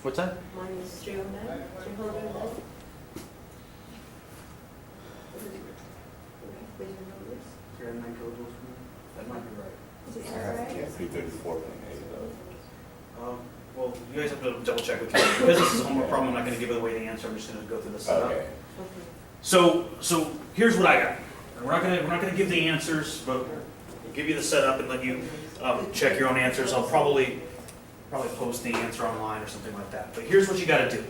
What's that? Mine is 309, 309. That might be right. Is it I have right? 334.8 though. Well, you guys have to double check with me. Because this is a homework problem, I'm not going to give away the answer. I'm just going to go through the setup. Okay. Okay. So here's what I got. And we're not gonna give the answers, but we'll give you the setup and let you check your own answers. I'll probably post the answer online or something like that. But here's what you got to do.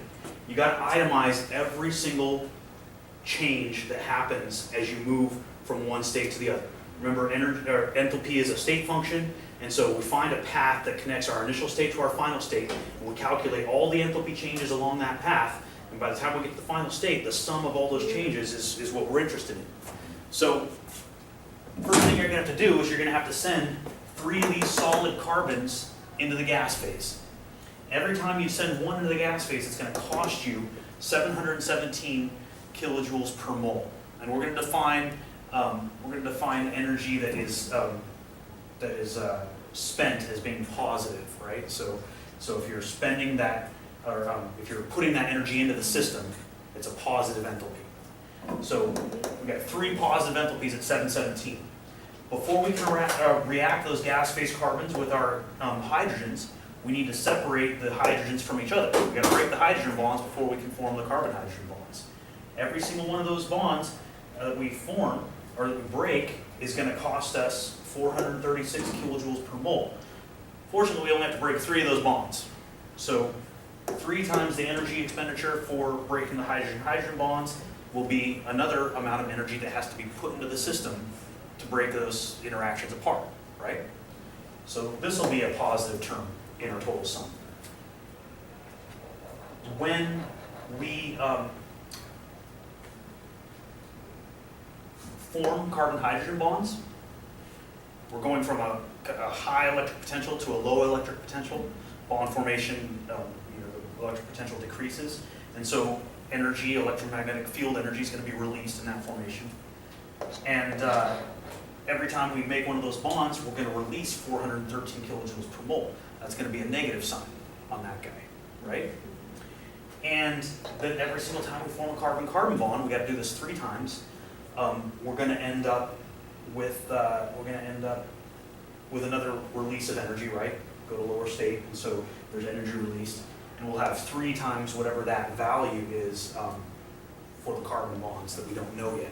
You got to itemize every single change that happens as you move from one state to the other. Remember, enthalpy is a state function, and so we find a path that connects our initial state to our final state, and we calculate all the enthalpy changes along that path. And by the time we get to the final state, the sum of all those changes is what we're interested in. So, first thing you're going to have to do is you're going to have to send 3 of these solid carbons into the gas phase. Every time you send one into the gas phase, it's going to cost you 717 kilojoules per mole. And we're going to define energy that is spent as being positive, right? So if you're spending that, or if you're putting that energy into the system, it's a positive enthalpy. So we've got 3 positive enthalpies at 717. Before we can react those gas phase carbons with our hydrogens, we need to separate the hydrogens from each other. We've got to break the hydrogen bonds before we can form the carbon-hydrogen bonds. Every single one of those bonds that we form, or that we break, is going to cost us 436 kilojoules per mole. Fortunately, we only have to break 3 of those bonds. So 3 times the energy expenditure for breaking the hydrogen-hydrogen bonds will be another amount of energy that has to be put into the system to break those interactions apart, right? So this will be a positive term in our total sum. When we form carbon-hydrogen bonds, we're going from a high electric potential to a low electric potential. Bond formation, the electric potential decreases, and so energy, electromagnetic field energy, is going to be released in that formation. And every time we make one of those bonds, we're going to release 413 kilojoules per mole. That's going to be a negative sign on that guy, right? And then every single time we form a carbon-carbon bond, we got to do this 3 times. We're going to end up with another release of energy, right? Go to lower state, and so there's energy released, and we'll have 3 times whatever that value is for the carbon bonds that we don't know yet.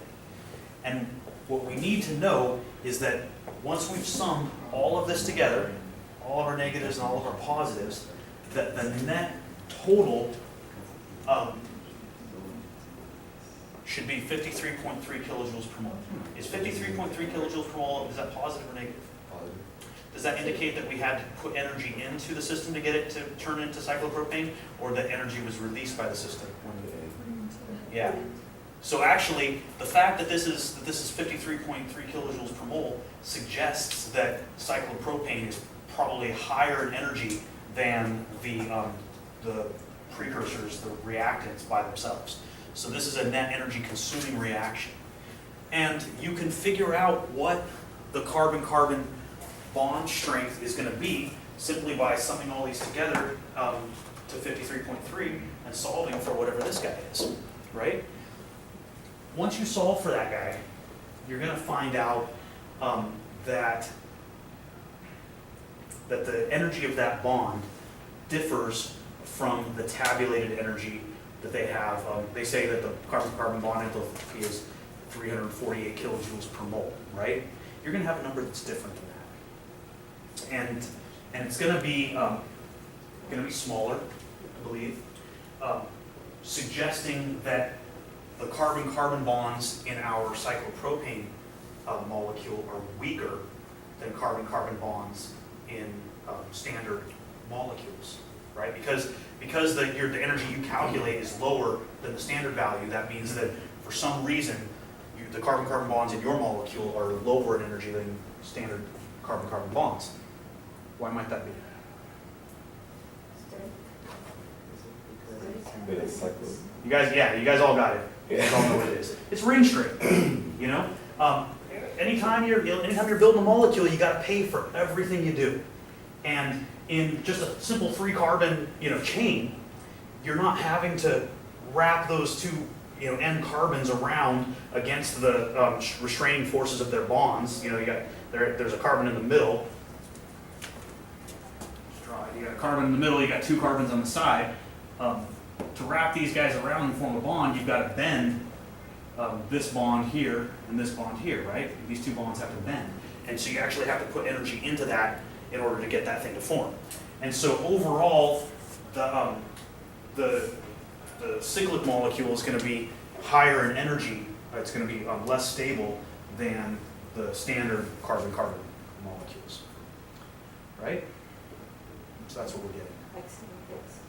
And what we need to know is that once we've summed all of this together, all of our negatives and all of our positives, that the net total should be 53.3 kilojoules per mole. Is 53.3 kilojoules per mole, is that positive or negative? Positive. Does that indicate that we had to put energy into the system to get it to turn into cyclopropane, or that energy was released by the system? Yeah. So actually, the fact that this is 53.3 kilojoules per mole suggests that cyclopropane is probably higher in energy than the precursors, the reactants by themselves. So this is a net energy consuming reaction. And you can figure out what the carbon-carbon bond strength is going to be simply by summing all these together to 53.3 and solving for whatever this guy is, right? Once you solve for that guy, you're going to find out that the energy of that bond differs from the tabulated energy that they have. They say that the carbon-carbon bond enthalpy is 348 kilojoules per mole, right? You're going to have a number that's different than that, and it's going to be smaller, I believe, suggesting that the carbon-carbon bonds in our cyclopropane molecule are weaker than carbon-carbon bonds in standard molecules, right? Because the energy you calculate is lower than the standard value. That means that for some reason, the carbon-carbon bonds in your molecule are lower in energy than standard carbon-carbon bonds. Why might that be? You guys all got it. You guys all know what it is. It's ring straight. You know, anytime you're building a molecule, you got to pay for everything you do. And in just a simple 3-carbon chain, you're not having to wrap those two end carbons around against the restraining forces of their bonds. You got there's a carbon in the middle. You got a carbon in the middle, you got two carbons on the side. To wrap these guys around and form a bond, you've got to bend this bond here and this bond here, right? These two bonds have to bend. And so you actually have to put energy into that in order to get that thing to form. And so overall, the cyclic molecule is going to be higher in energy. It's going to be less stable than the standard carbon-carbon molecules, right? So that's what we're getting. Excellent, yes.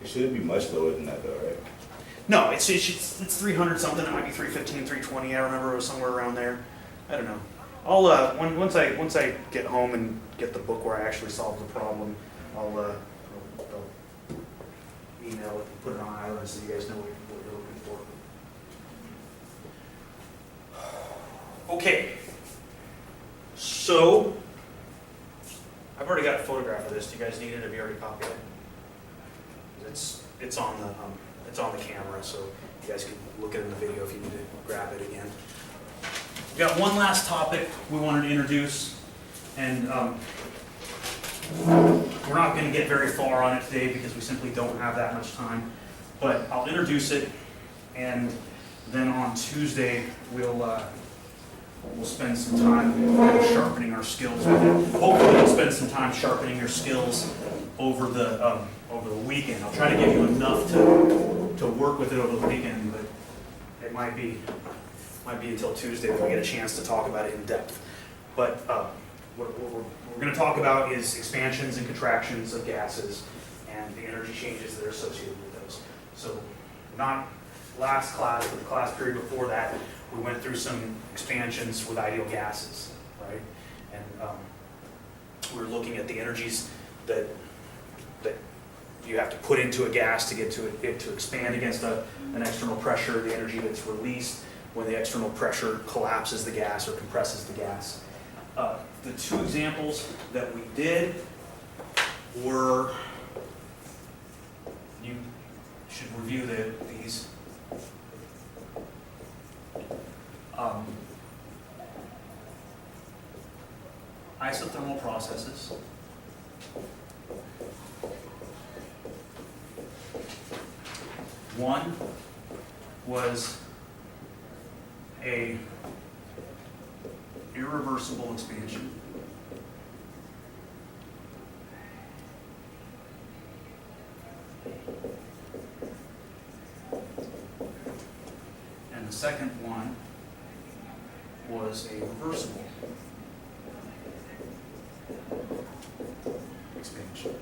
It shouldn't be much lower than that though, right? No, it's 300 something. It might be 315, 320. I remember it was somewhere around there. I don't know. I'll once I get home and get the book where I actually solved the problem, I'll email it and put it on island so you guys know what you're looking for. Okay. So I've already got a photograph of this. Do you guys need it? Have you already copied it? It's on the camera, so you guys can look at it in the video if you need to grab it again. We got one last topic we wanted to introduce, and we're not going to get very far on it today because we simply don't have that much time. But I'll introduce it, and then on Tuesday we'll spend some time sharpening our skills with it. Hopefully, we'll spend some time sharpening your skills over the weekend. I'll try to give you enough to work with it over the weekend, but it might be until Tuesday that we get a chance to talk about it in depth. But what we're going to talk about is expansions and contractions of gases and the energy changes that are associated with those. So not last class, but the class period before that, we went through some expansions with ideal gases, right? And we were looking at the energies that you have to put into a gas to get it to expand against an external pressure, the energy that's released when the external pressure collapses the gas or compresses the gas. The two examples that we did were, you should review these. Isothermal processes. One was a irreversible expansion. And the second one was a reversible expansion.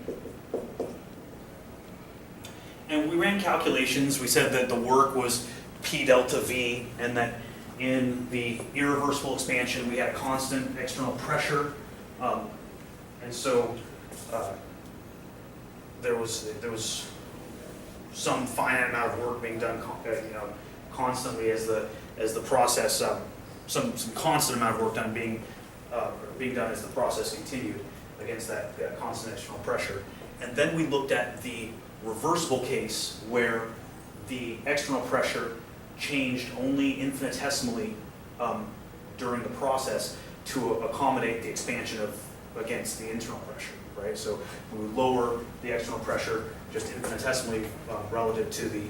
And we ran calculations. We said that the work was P delta V, and that in the irreversible expansion we had a constant external pressure, and so there was some finite amount of work being done, constantly as the process, some constant amount of work done being done as the process continued against that constant external pressure. And then we looked at the reversible case where the external pressure changed only infinitesimally during the process to accommodate the expansion against the internal pressure, right? So we would lower the external pressure just infinitesimally relative to the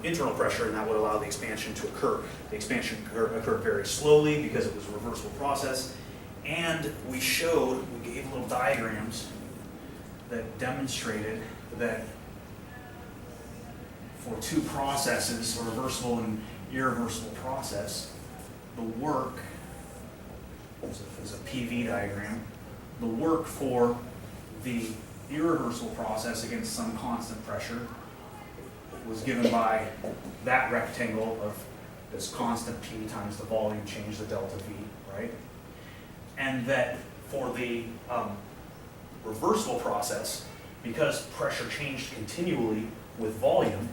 internal pressure, and that would allow the expansion to occur. The expansion occurred very slowly because it was a reversible process, and we gave little diagrams that demonstrated that for two processes, a reversible and irreversible process, the work, is a PV diagram, the work for the irreversible process against some constant pressure was given by that rectangle of this constant P times the volume change, the delta V, right? And that for the reversible process, because pressure changed continually with volume,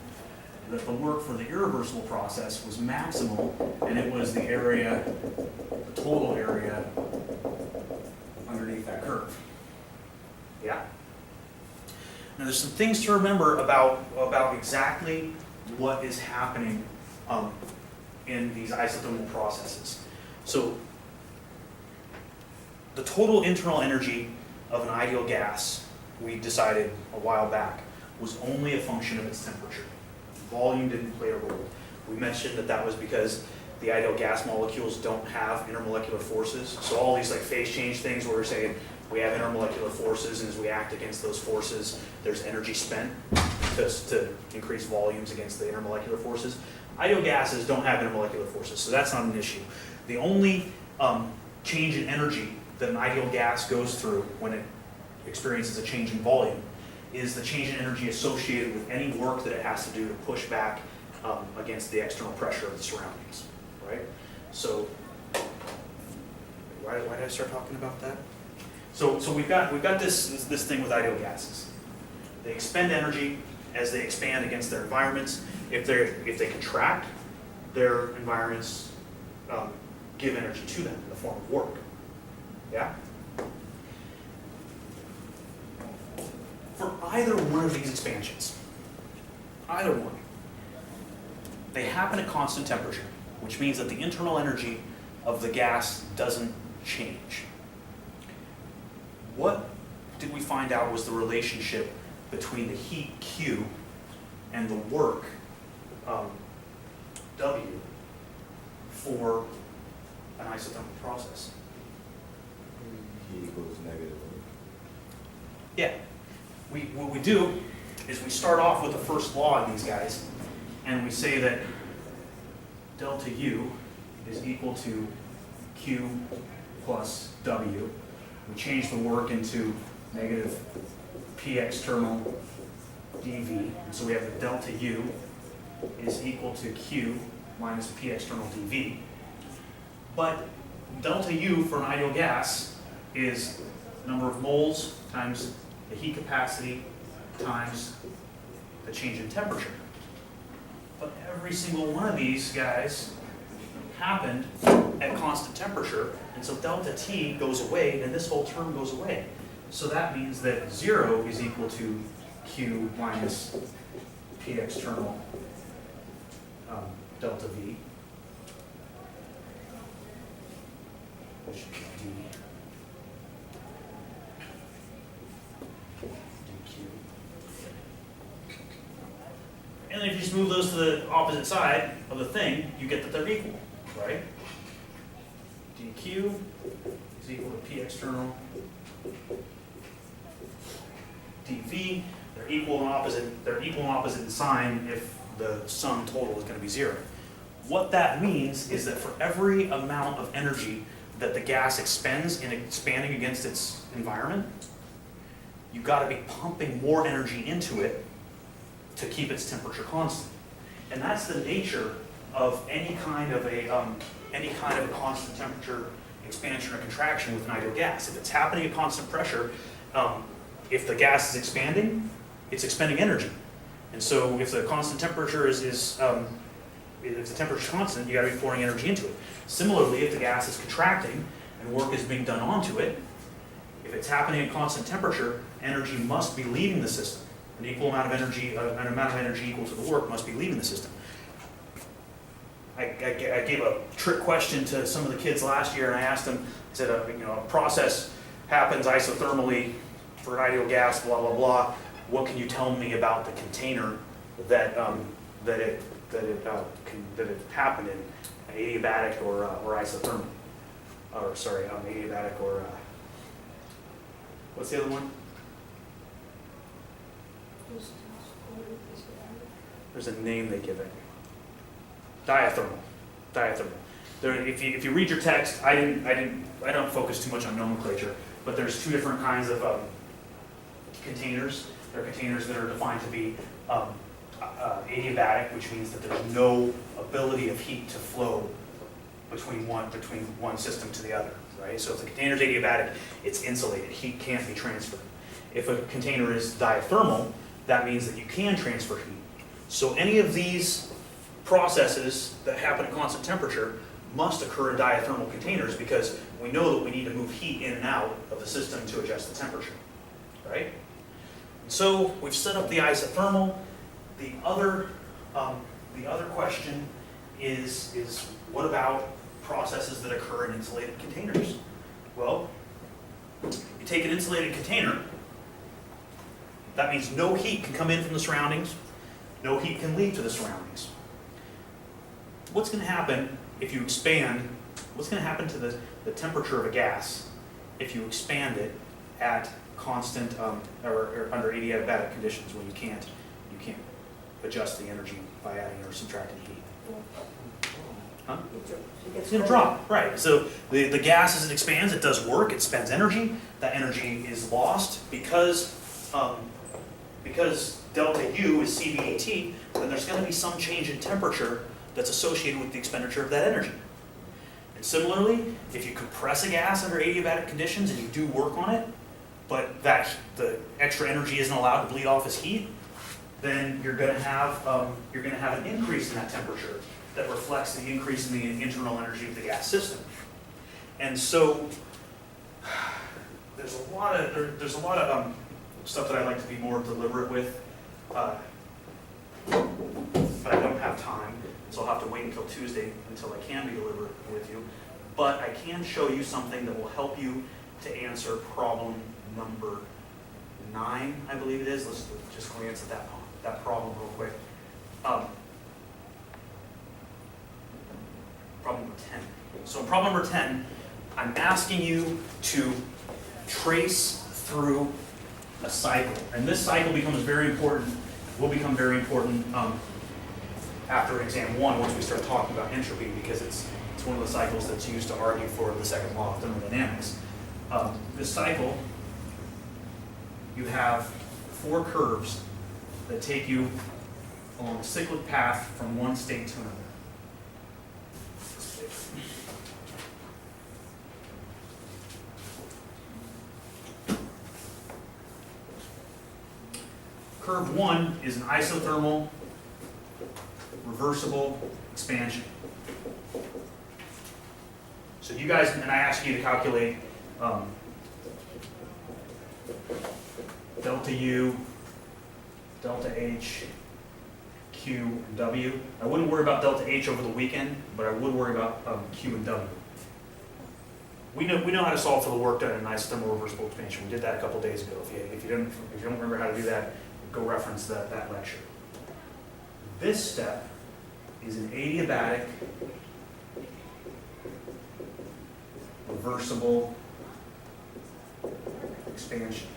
that the work for the irreversible process was maximal, and it was the area, the total area underneath that curve. Yeah? Now there's some things to remember about exactly what is happening in these isothermal processes. So the total internal energy of an ideal gas, we decided a while back, was only a function of its temperature. Volume didn't play a role. We mentioned that that was because the ideal gas molecules don't have intermolecular forces. So all these like phase change things where we're saying we have intermolecular forces, and as we act against those forces, there's energy spent to increase volumes against the intermolecular forces. Ideal gases don't have intermolecular forces, so that's not an issue. The only change in energy that an ideal gas goes through when it experiences a change in volume is the change in energy associated with any work that it has to do to push back against the external pressure of the surroundings, right? So, why did I start talking about that? So we've got this thing with ideal gases. They expend energy as they expand against their environments. If they contract, their environments give energy to them in the form of work. Yeah? For either one of these expansions, either one, they happen at constant temperature, which means that the internal energy of the gas doesn't change. What did we find out was the relationship between the heat Q and the work W for an isothermal process? Heat equals negative. Yeah. What we do is we start off with the first law in these guys, and we say that delta U is equal to Q plus W. We change the work into negative P external dV. And so we have that delta U is equal to Q minus P external dV. But delta U for an ideal gas is the number of moles times the heat capacity times the change in temperature. But every single one of these guys happened at constant temperature, and so delta T goes away, and this whole term goes away. So that means that 0 is equal to Q minus P external delta V, which is D. And then if you just move those to the opposite side of the thing, you get that they're equal, right? dq is equal to P external dV. They're equal and opposite in sign if the sum total is going to be 0. What that means is that for every amount of energy that the gas expends in expanding against its environment, you've got to be pumping more energy into it to keep its temperature constant. And that's the nature of any kind of a constant temperature expansion or contraction with an ideal gas. If it's happening at constant pressure, if the gas is expanding, it's expending energy. And so if the constant temperature if the temperature is constant, you got to be pouring energy into it. Similarly, if the gas is contracting and work is being done onto it, if it's happening at constant temperature, energy must be leaving the system. An amount of energy equal to the work must be leaving the system. I gave a trick question to some of the kids last year, and I asked them, I said, a process happens isothermally for an ideal gas, blah, blah, blah. What can you tell me about the container that it happened in, adiabatic or isothermal? Or sorry, adiabatic or, what's the other one? There's a name they give it. Diathermal. If you read your text, I don't focus too much on nomenclature, but there's two different kinds of containers. There are containers that are defined to be adiabatic, which means that there's no ability of heat to flow between one system to the other, right? So if the container is adiabatic, it's insulated. Heat can't be transferred. If a container is diathermal, that means that you can transfer heat. So any of these processes that happen at constant temperature must occur in diathermal containers because we know that we need to move heat in and out of the system to adjust the temperature, right? So we've set up the isothermal. The other question is what about processes that occur in insulated containers? Well, you take an insulated container, that means no heat can come in from the surroundings, no heat can leave to the surroundings. What's going to happen if you expand, what's going to happen to the temperature of a gas if you expand it at constant or under adiabatic conditions when you can't adjust the energy by adding or subtracting heat? Huh? It's going to drop, right. So the gas, as it expands, it does work, it spends energy. That energy is lost because delta U is CVET, then there's going to be some change in temperature that's associated with the expenditure of that energy. And similarly, if you compress a gas under adiabatic conditions and you do work on it, but the extra energy isn't allowed to bleed off as heat, then you're going to have an increase in that temperature that reflects the increase in the internal energy of the gas system. And so there's a lot of stuff that I'd like to be more deliberate with, but I don't have time, so I'll have to wait until Tuesday until I can be deliberate with you. But I can show you something that will help you to answer problem number 9, I believe it is. Let's just glance at that problem real quick. Problem number 10. So in problem number 10, I'm asking you to trace through a cycle. And this cycle becomes very important, will become very important after exam 1, once we start talking about entropy, because it's one of the cycles that's used to argue for the second law of thermodynamics. This cycle, you have 4 curves that take you along a cyclic path from one state to another. Curve 1 is an isothermal reversible expansion. So you guys, and I ask you to calculate delta U, delta H, Q, and W. I wouldn't worry about delta H over the weekend, but I would worry about Q and W. We know how to solve for the work done in an isothermal reversible expansion. We did that a couple days ago. If you don't remember how to do that, go reference that lecture. This step is an adiabatic reversible expansion.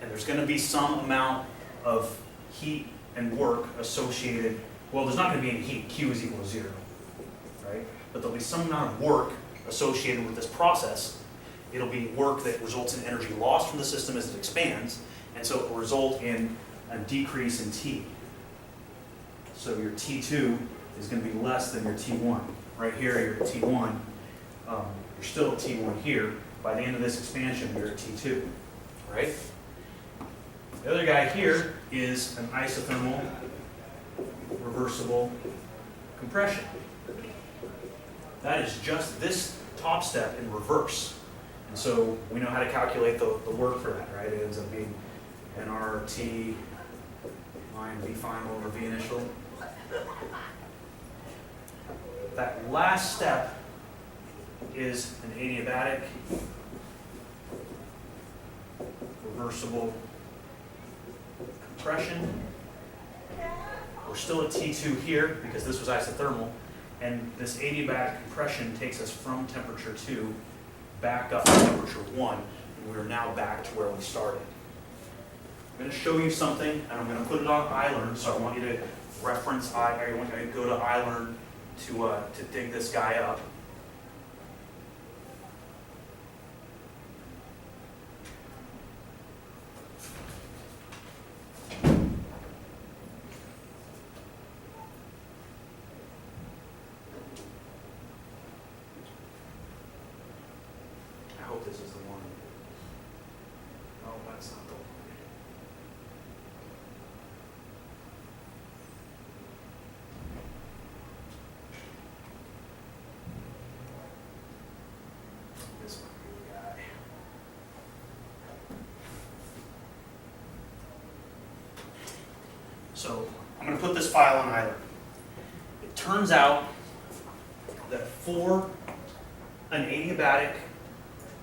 And there's going to be some amount of heat and work associated. Well, there's not going to be any heat. Q is equal to 0, right? But there'll be some amount of work associated with this process. It'll be work that results in energy lost from the system as it expands, and so it will result in a decrease in T. So your T2 is going to be less than your T1. Right here, you're at T1. You're still at T1 here. By the end of this expansion, you're at T2, right? The other guy here is an isothermal reversible compression. That is just this top step in reverse. And so we know how to calculate the work for that, right? It ends up being nRT line V final over V initial. That last step is an adiabatic reversible compression. We're still at T2 here because this was isothermal, and this adiabatic compression takes us from temperature 2 back up to temperature 1, and we're now back to where we started. I'm going to show you something, and I'm going to put it on iLearn, so I want you to reference I want you to go to iLearn to dig this guy up. I hope this is the one. No, that's not the one. So I'm going to put this file on idler. It turns out that for an adiabatic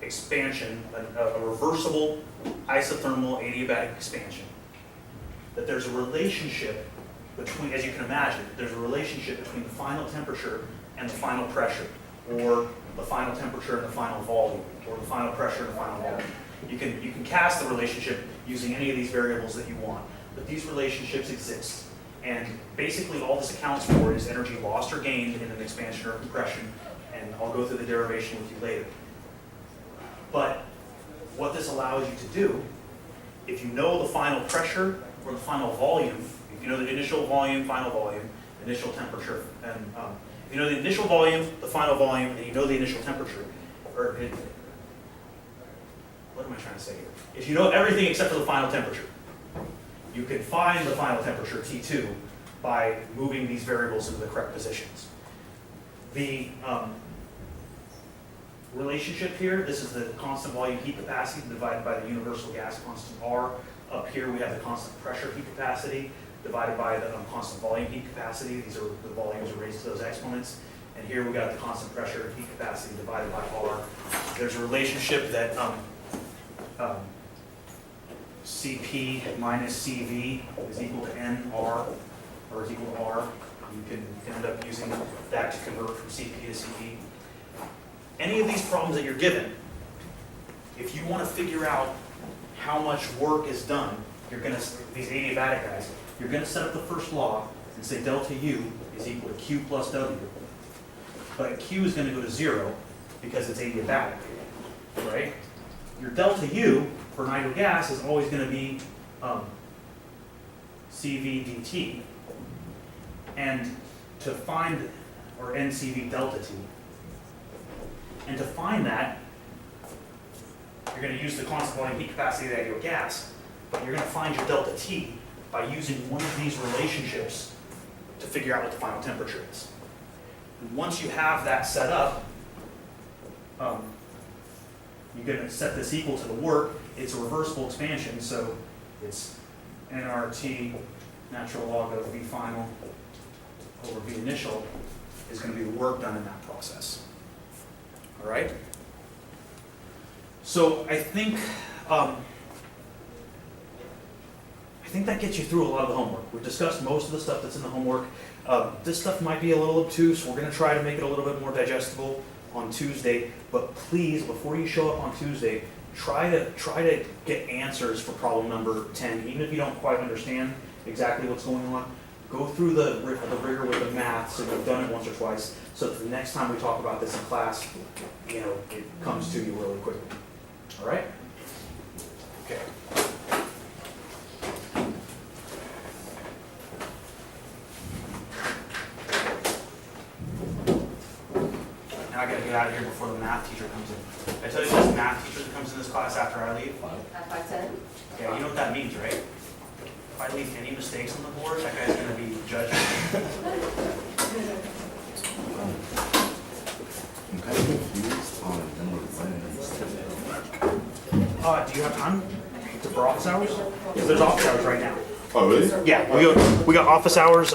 expansion, a reversible isothermal adiabatic expansion, that there's a relationship between, as you can imagine, there's a relationship between the final temperature and the final pressure, or the final temperature and the final volume, or the final pressure and the final volume. You can cast the relationship using any of these variables that you want, but these relationships exist. And basically all this accounts for is energy lost or gained in an expansion or compression, and I'll go through the derivation with you later. But what this allows you to do, if you know the final pressure or the final volume, if you know the initial volume, final volume, initial temperature, and if you know the initial volume, the final volume, and you know the initial temperature, what am I trying to say here? If you know everything except for the final temperature, you can find the final temperature, T2, by moving these variables into the correct positions. The relationship here, this is the constant volume heat capacity divided by the universal gas constant R. Up here we have the constant pressure heat capacity divided by the constant volume heat capacity. These are the volumes are raised to those exponents. And here we got the constant pressure and heat capacity divided by R. There's a relationship that Cp minus Cv is equal to Nr, or is equal to R. You can end up using that to convert from Cp to Cv. Any of these problems that you're given, if you want to figure out how much work is done, you're going to, these adiabatic guys, you're going to set up the first law and say delta U is equal to Q plus W. But Q is going to go to 0 because it's adiabatic, right? Your delta U for an ideal gas is always going to be Cv dt. And to find, or NCV delta T, and to find that, you're going to use the constant volume heat capacity of the ideal gas, but you're going to find your delta T by using one of these relationships to figure out what the final temperature is. And once you have that set up, you're going to set this equal to the work. It's a reversible expansion, so it's nRT natural log of V final over V initial is going to be the work done in that process. All right? So I think that gets you through a lot of the homework. We've discussed most of the stuff that's in the homework. This stuff might be a little obtuse. We're going to try to make it a little bit more digestible on Tuesday. But please, before you show up on Tuesday, try to get answers for problem number 10. Even if you don't quite understand exactly what's going on, go through the rigor with the math so you've done it once or twice, so that the next time we talk about this in class, you know, it comes to you really quickly. All right? Okay. Now I gotta get out of here before the math teacher comes in. I tell you this math teacher that comes in this class after I leave. At 5:10? Yeah, you know what that means, right? If I leave any mistakes on the board, that guy's gonna be judged. I'm kind of confused on number one. Do you have time for office hours? Because there's office hours right now. Oh, really? Yeah, we got office hours.